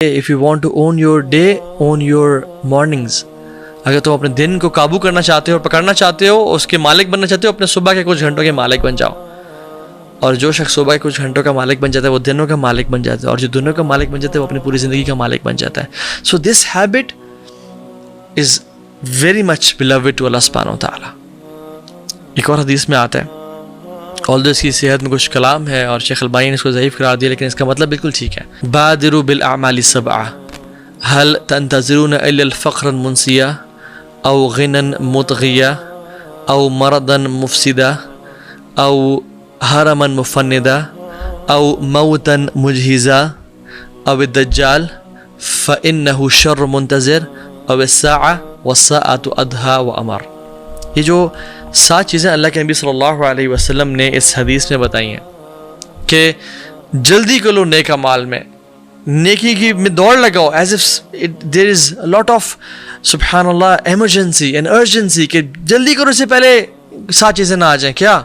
if you want to own your day, own your mornings. اگر تم اپنے دن کو قابو کرنا چاہتے ہو اور پکڑنا چاہتے ہو، اس کے مالک بننا چاہتے ہو، اپنے صبح کے کچھ گھنٹوں کے مالک بن جاؤ. اور جو شخص صبح کے کچھ گھنٹوں کا مالک بن جاتا ہے وہ دنوں کا مالک بن جاتا ہے، اور جو دنوں کا مالک بن جاتا ہے وہ اپنی پوری زندگی کا مالک بن جاتا ہے. So this habit is very much beloved to اللہ سبحانہ وتعالی. ایک اور حدیث میں آتا ہے، although اس کی صحت میں کچھ کلام ہے اور شیخ البانی نے اس کو ضعیف قرار دیا، لیکن اس کا مطلب بالکل ٹھیک ہے. بادروا بالاعمال السبعہ هل تنتظرون الا الفقر المنسیہ او غنا مطغیہ او مرضا مفسدہ او حرما مفندا او موتا مجہزا او الدجال فإنه شر منتظر او الساعة والساعة ادہا وامر. یہ جو 7 چیزیں اللہ کے نبی صلی اللہ علیہ وسلم نے اس حدیث میں بتائی ہیں کہ جلدی کرو نیک اعمال میں، نیکی کی میں دوڑ لگاؤ as if there is a lot of سبحان اللہ emergency and urgency کہ جلدی کرو، اس سے پہلے 7 چیزیں نہ آ جائیں. کیا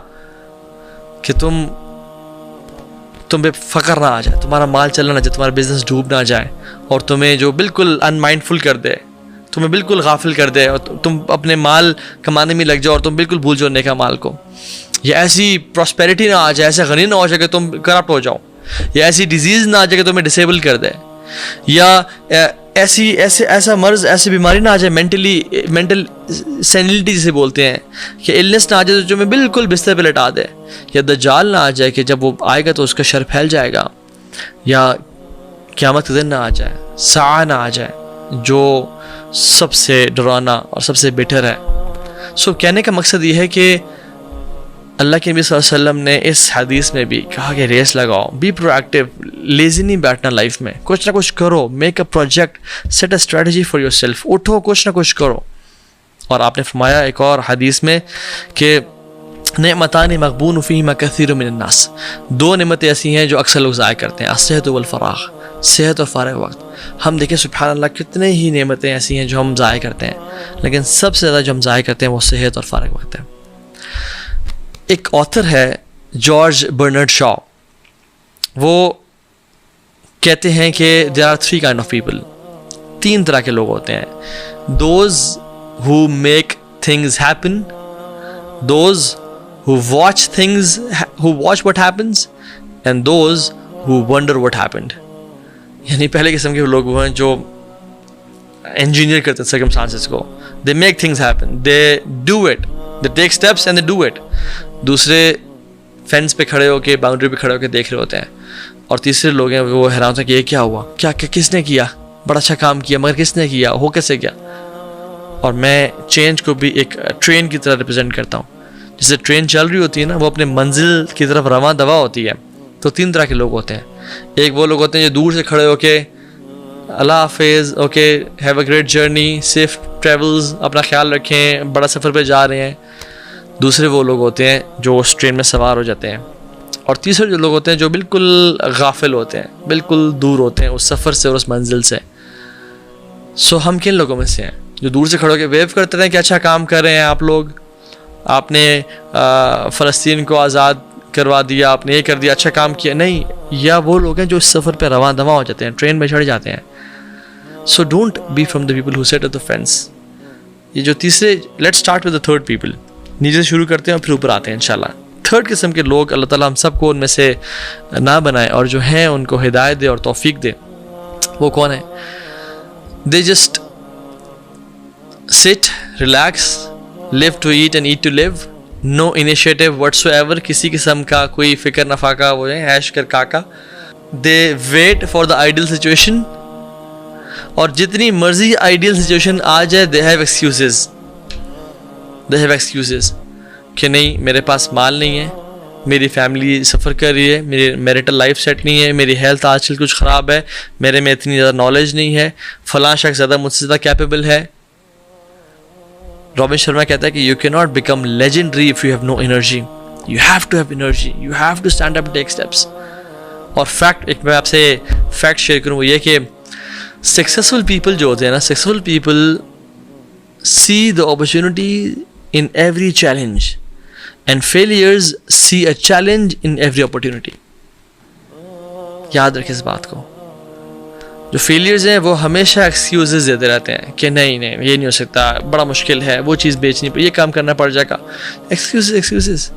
کہ تم پہ فقر نہ آ جائے، تمہارا مال چلنا نہ جائے، تمہارا بزنس ڈوب نہ جائے، اور تمہیں جو بالکل ان مائنڈفل کر دے، تمہیں بالکل غافل کر دے، اور تم اپنے مال کمانے میں لگ جاؤ اور تم بالکل بھول جاؤ نیک اعمال کو. یا ایسی پراسپیرٹی نہ آ جائے، ایسا غنی نہ ہو جائے کہ تم کرپٹ ہو جاؤ، یا ایسی ڈیزیز نہ آ جائے کہ تمہیں ڈسیبل کر دے، یا ایسا مرض، ایسی بیماری نہ آ جائے، مینٹل سینلٹی جسے بولتے ہیں، کہ النس نہ آ جائے جو میں بالکل بستر پہ لٹا دے، یا دجال نہ آ جائے کہ جب وہ آئے گا تو اس کا شر پھیل جائے گا، یا قیامت کے دن نہ آ جائے، ساعہ نہ آ جائے جو سب سے ڈرانا اور سب سے بیٹر ہے. سو کہنے کا مقصد یہ ہے کہ اللہ کے نبی صلی اللہ علیہ وسلم نے اس حدیث میں بھی کہا کہ ریس لگاؤ، بی پرو ایکٹیو، لیزی نہیں بیٹھنا لائف میں، کچھ نہ کچھ کرو، make a project, set a strategy for yourself, اٹھو کچھ نہ کچھ کرو. اور آپ نے فرمایا ایک اور حدیث میں کہ نعمتان مغبون فیہما کثیر من الناس، 2 نعمتیں ایسی ہیں جو اکثر لوگ ضائع کرتے ہیں، الصحت والفراغ، صحت اور فارغ وقت. ہم دیکھیں سبحان اللہ کتنے ہی نعمتیں ایسی ہیں جو ہم ضائع کرتے ہیں، لیکن سب سے زیادہ جو ہم ضائع کرتے ہیں وہ صحت اور فارغ وقت ہے. ایک آتھر ہے جارج برنارڈ شاء، وہ کہتے ہیں کہ there are 3 kind of people، 3 طرح کے لوگ ہوتے ہیں. those who make things happen، those who watch what happens، and those who wonder what happened. یعنی پہلے قسم کے لوگ وہ ہیں جو انجینئر کرتے ہیں circumstances کو، they make things happen، they do it، they take steps and they do it. دوسرے فینس پہ کھڑے ہو کے، باؤنڈری پہ کھڑے ہو کے دیکھ رہے ہوتے ہیں. اور تیسرے لوگ ہیں وہ حیران ہوتے ہیں کہ یہ کیا ہوا، کیا کس نے کیا، بڑا اچھا کام کیا، مگر کس نے کیا، ہو کیسے کیا. اور میں چینج کو بھی ایک ٹرین کی طرح ریپرزینٹ کرتا ہوں. جیسے ٹرین چل رہی ہوتی ہے نا، وہ اپنے منزل کی طرف رواں دوا ہوتی ہے. تو 3 طرح کے لوگ ہوتے ہیں. ایک وہ لوگ ہوتے ہیں جو دور سے کھڑے ہو کے اللہ حافظ، okay have a great journey, safe travels, اپنا خیال رکھیں، بڑا سفر پہ جا رہے ہیں. دوسرے وہ لوگ ہوتے ہیں جو اس ٹرین میں سوار ہو جاتے ہیں. اور تیسرے جو لوگ ہوتے ہیں جو بالکل غافل ہوتے ہیں، بالکل دور ہوتے ہیں اس سفر سے اور اس منزل سے. سو ہم کن لوگوں میں سے ہیں جو دور سے کھڑے ہو کے ویو کرتے رہے کہ اچھا کام کر رہے ہیں آپ لوگ، آپ نے فلسطین کو آزاد کروا دیا، آپ نے یہ کر دیا، اچھا کام کیا؟ نہیں. یا وہ لوگ ہیں جو اس سفر پہ رواں دواں ہو جاتے ہیں، ٹرین میں چڑھ جاتے ہیں. So don't be from the people who sit at the fence. یہ جو تیسرے، let start with the third people, نیچے سے شروع کرتے ہیں اور پھر اوپر آتے ہیں انشاءاللہ. تھرڈ قسم کے لوگ اللہ تعالیٰ ہم سب کو ان میں سے نہ بنائے، اور جو ہیں ان کو ہدایت دے اور توفیق دے. وہ کون ہیں؟ They just sit, relax, live to eat and eat to live, no initiative whatsoever, کسی قسم کا کوئی فکر نہ فاقہ، وہ ہے عیش کر کاکا. They wait for the ideal situation, اور جتنی مرضی آئیڈیل سچویشن آ جائے دے ہیو ایکسکیوزز کہ نہیں میرے پاس مال نہیں ہے، میری فیملی سفر کر رہی ہے، میری میریٹل لائف سیٹ نہیں ہے، میری ہیلتھ آج کل کچھ خراب ہے، میرے میں اتنی زیادہ نالج نہیں ہے، فلاں شخص زیادہ مجھ سے زیادہ کیپیبل ہے. رابن شرما کہتا ہے کہ you can not become legendary if you have no energy, you have to have energy, you have to stand up, take steps. اور فیکٹ، ایک میں آپ سے فیکٹ شیئر کروں، وہ یہ کہ سکسیزفل پیپل جو ہوتے ہیں نا، successful people see the opportunity in every challenge and failures see a challenge in every opportunity. یاد رکھیں اس بات کو. جو فیلئرز ہیں وہ ہمیشہ ایکسکیوزز دیتے رہتے ہیں کہ نہیں یہ نہیں ہو سکتا, بڑا مشکل ہے, وہ چیز بیچنی پڑے, یہ کام کرنا پڑ جائے گا. Excuses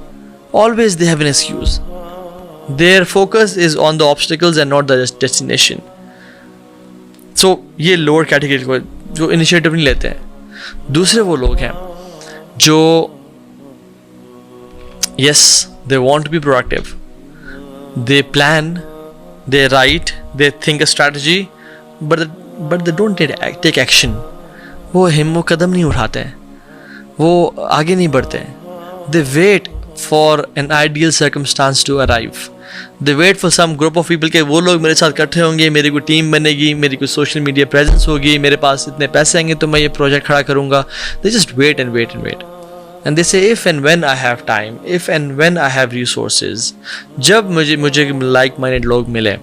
always they have an excuse. Their focus is on the obstacles and not the destination. So یہ لوور کیٹیگری کو جو انیشیٹو نہیں لیتے ہیں. دوسرے وہ لوگ ہیں جو yes they want to be proactive, they plan, they write, they think a strategy, but they don't take action. وہ ہمت و قدم نہیں اٹھاتے ہیں, وہ آگے نہیں بڑھتے ہیں. They wait for an ideal circumstance to arrive. They wait for some group of people کہ وہ لوگ میرے ساتھ اکٹھے ہوں گے, میری کوئی ٹیم بنے گی, میری کوئی سوشل میڈیا پریزنس ہوگی, میرے پاس اتنے پیسے آئیں گے تو میں یہ پروجیکٹ کھڑا کروں گا. They just wait and wait and wait. And they say if and when I have time, if and when I have resources. جب مجھے like minded لوگ ملے.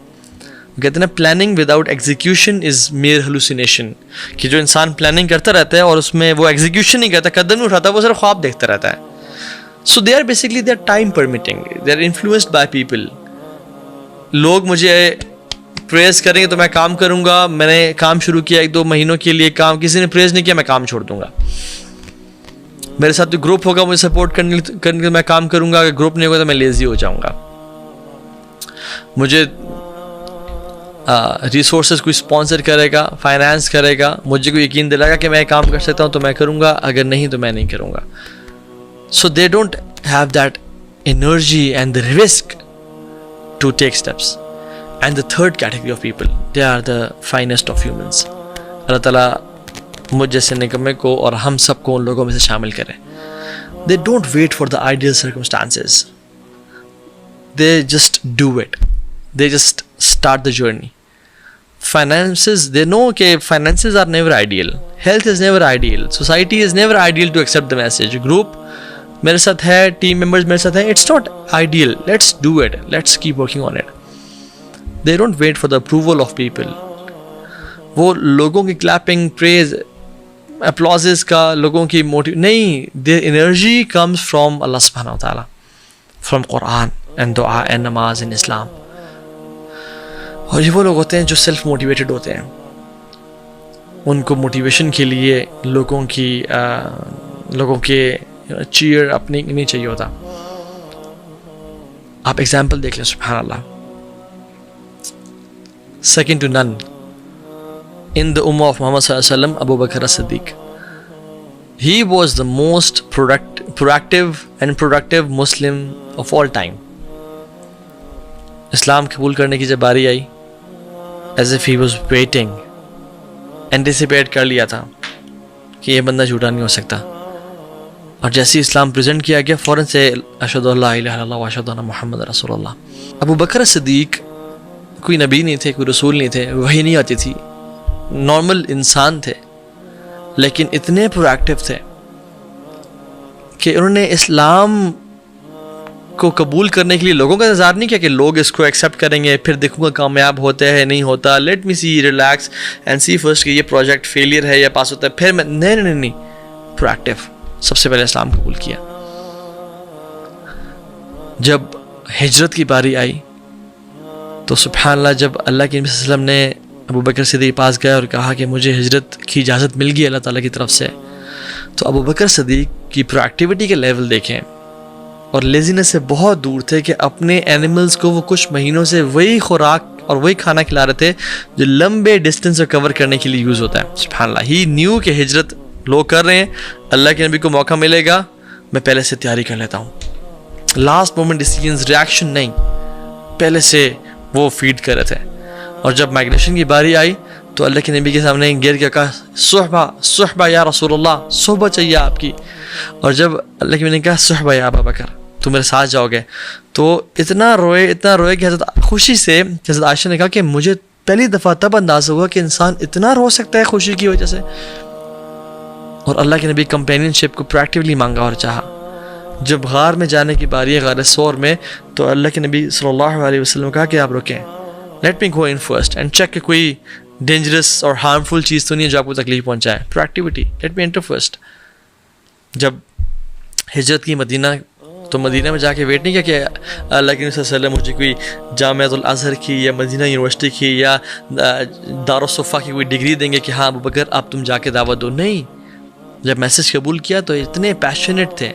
کہتے ہیں نا planning without execution is mere hallucination, کہ جو انسان پلاننگ کرتا رہتا ہے اور اس میں وہ ایگزیکیوشن نہیں کرتا, قدم نہیں اٹھاتا, وہ صرف خواب دیکھتا رہتا ہے. So they are basically they are time permitting, they are influenced by people. لوگ مجھے پریز کریں گے تو میں کام کروں گا. میں نے کام شروع کیا 1-2 مہینوں کے لیے, کام کسی نے پریز نہیں کیا میں کام چھوڑ دوں گا. میرے ساتھ جو گروپ ہوگا مجھے سپورٹ کرنے کے میں کام کروں گا, اگر گروپ نہیں ہوگا تو میں لیزی ہو جاؤں گا. مجھے ریسورسز کوئی اسپانسر کرے گا, فائنانس کرے گا, مجھے کوئی یقین دلائے گا کہ میں کام کر سکتا ہوں تو میں کروں گا, اگر نہیں تو میں نہیں کروں گا. So they don't have that energy and the risk to take steps. And the third category of people, they are the finest of humans. اللہ تعالیٰ مجھ جیسے نکمے کو اور ہم سب کو ان لوگوں میں سے شامل کریں. They don't wait for the ideal circumstances. They just do it. They just start the journey. Finances, they know کہ finances are never ideal. Health is never ideal. Society is never ideal to accept the message. Group میرے ساتھ ہے, team members میرے ساتھ ہیں, it's not ideal, let's do it, let's keep working on it. They don't wait for the approval of people. وہ لوگوں کی clapping, پریز, اپلازز کا, لوگوں کی موٹیو نہیں. دیر انرجی کمز فرام اللہ سبحانہ و تعالیٰ, فرام قرآن اینڈ دعا اینڈ نماز ان اسلام. اور یہ وہ لوگ ہوتے ہیں جو سیلف موٹیویٹڈ ہوتے ہیں. ان کو موٹیویشن کے لیے لوگوں کے چیئر اپنی نہیں چاہیے ہوتا. آپ ایگزامپل دیکھ لیں, سبحان اللہ, second to none in the ummah of Muhammad sallallahu alaihi wasallam, Abu Bakr as-Siddiq. He was the most proactive and productive Muslim of all time. اسلام قبول کرنے کی جب باری آئی, as if he was waiting, anticipate کر لیا تھا کہ یہ بندہ جھوٹا نہیں ہو سکتا. اور جیسے اسلام پریزنٹ کیا گیا فوراً سے اشہد ان لا الہ الا اللہ و اشہد ان محمد رسول اللہ. ابو بکر صدیق کوئی نبی نہیں تھے, کوئی رسول نہیں تھے, وحی نہیں آتی تھی, نارمل انسان تھے, لیکن اتنے پروایکٹیو تھے کہ انہوں نے اسلام کو قبول کرنے کے لیے لوگوں کا انتظار نہیں کیا کہ لوگ اس کو ایکسیپٹ کریں گے, پھر دیکھوں گا کامیاب ہوتا ہے نہیں ہوتا, let me see, relax and see first کہ یہ پروجیکٹ فیلئر ہے یا پاس ہوتا ہے, پھر میں نہیں, پروایکٹیو. سب سے پہلے اسلام قبول کیا. جب ہجرت کی باری آئی تو سبحان اللہ, جب اللہ کے نبی صلی اللہ علیہ وسلم نے ابو بکر صدیق کے پاس گیا اور کہا کہ مجھے ہجرت کی اجازت مل گئی اللہ تعالیٰ کی طرف سے, تو ابو بکر صدیق کی پروایکٹیوٹی کے لیول دیکھیں, اور لیزینس سے بہت دور تھے کہ اپنے اینیملز کو وہ کچھ مہینوں سے وہی خوراک اور وہی کھانا کھلا رہے تھے جو لمبے ڈسٹینس کو کور کرنے کے لیے یوز ہوتا ہے. سبحان اللہ, ہی نیو کہ ہجرت لوگ کر رہے ہیں, اللہ کے نبی کو موقع ملے گا, میں پہلے سے تیاری کر لیتا ہوں. لاسٹ مومنٹ ڈیسیجنز, ریاکشن نہیں, پہلے سے وہ فیڈ کر رہے تھے. اور جب مائگریشن کی باری آئی تو اللہ کے نبی کے سامنے گر کے کہا صحبہ یا رسول اللہ, صحبت چاہیے آپ کی. اور جب اللہ کے نبی نے کہا صحبہ یا ابا بکر, تو میرے ساتھ جاؤ گے, تو اتنا روئے کہ حضرت خوشی سے حضرت عائشہ نے کہا کہ مجھے پہلی دفعہ تب انداز ہوا کہ انسان اتنا رو سکتا ہے خوشی کی وجہ سے. اور اللہ کے نبی کمپینین شپ کو پریکٹیولی مانگا اور چاہا. جب غار میں جانے کی باری ہے, غار سور میں, تو اللہ کے نبی صلی اللہ علیہ وسلم کہا کہ آپ رکیں, let me go in first and check کہ کوئی ڈینجرس اور ہارمفل چیز تو نہیں ہے جو آپ کو تکلیف پہنچائے. پریکٹیوٹی, لیٹ می انٹر فرسٹ. جب ہجرت کی مدینہ تو مدینہ میں جا کے ویٹ نہیں کیا کہ اللہ کے نبی صلی اللہ علیہ وسلم مجھے کوئی جامعۃ الازہر کی یا مدینہ یونیورسٹی کی یا دارالصفا کی کوئی ڈگری دیں گے کہ ہاں ابو بکر اب تم جا کے دعوت دو. نہیں, جب میسج قبول کیا تو اتنے پیشنیٹ تھے.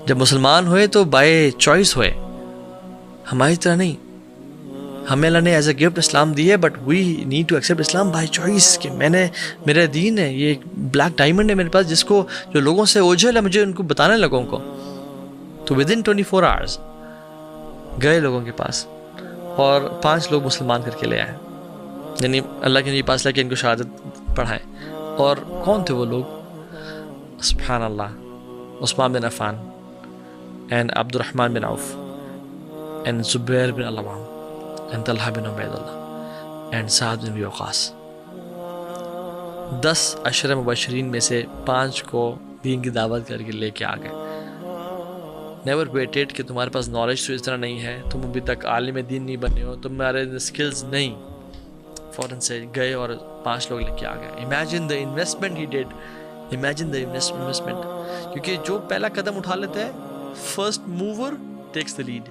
جب مسلمان ہوئے تو بائی چوائس ہوئے, ہماری طرح نہیں. ہمیں اللہ نے ایز اے گفٹ اسلام دی ہے, but we need to accept Islam by choice کہ میرا دین ہے, یہ ایک بلیک ڈائمنڈ ہے میرے پاس جس کو جو لوگوں سے اوجھل ہے مجھے ان کو بتانے لگوں کو. تو ود ان 24 hours گئے لوگوں کے پاس اور 5 لوگ مسلمان کر کے لے آئے, یعنی اللہ کے نبی پاس لے کے ان کو شہادت پڑھائیں. اور کون تھے وہ لوگ؟ سبحان اللہ, عثمان بن عفان اینڈ عبد الرحمن بن عوف اینڈ زبیر بن العوام اینڈ طلحہ بن عبید اللہ اینڈ سعد بن ابی وقاص. 10 عشرہ مبشرین میں سے 5 کو دین کی دعوت کر کے لے کے آ گئے. نیور ویٹڈ کہ تمہارے پاس نالج تو اس طرح نہیں ہے, تم ابھی تک عالم دین نہیں بنے ہو, تمہارے اسکلز نہیں, فوراً سے گئے اور 5 لوگ لے کے آ گئے. Imagine the investment he did, imagine the investment, کیونکہ جو پہلا قدم اٹھا لیتا ہے first mover takes the lead.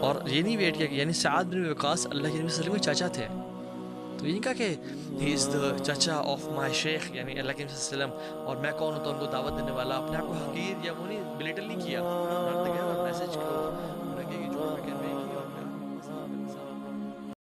اور یہ نہیں ویٹ کیا کہ یعنی سعد بن وقاص اللہ کے نبی صلی اللہ علیہ وسلم کے چاچا تھے, تو یہ نہیں کہا کہ ہی از دا چاچا آف مائی شیخ, یعنی اللہ کے نبی صلی اللہ علیہ وسلم اور میں کون ہوتا ہوں ان کو دعوت دینے والا, اپنے آپ کو حقیر یا وہ